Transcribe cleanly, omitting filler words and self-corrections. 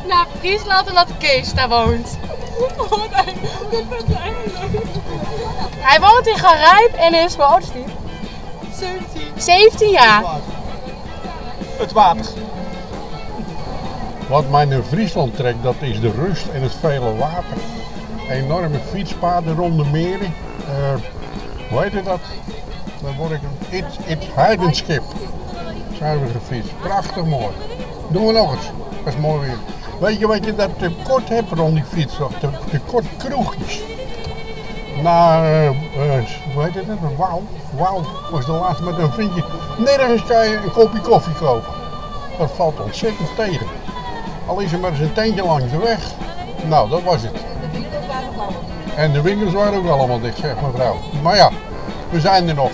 naar Friesland en dat Kees daar woont. Hij woont in Garijp en is, hoe oud is hij? 17. 17 jaar. Het water. Wat mij naar Friesland trekt, dat is de rust en het vele water. Enorme fietspaden rond de meren. Hoe heet dat? Dan word ik It's Heidenschip. Zijn we gefietst. Prachtig mooi. Doen we nog eens. Dat is mooi weer. Weet je wat je daar tekort hebt rond die fiets? Tekort kroegjes. Hoe heet het? Wauw was de laatste met een vriendje. Nergens kan je een kopje koffie kopen. Dat valt ontzettend tegen. Al is er maar eens een tentje langs de weg. Nou, dat was het. En de winkels waren ook allemaal dicht, zegt mevrouw. Maar ja, we zijn er nog.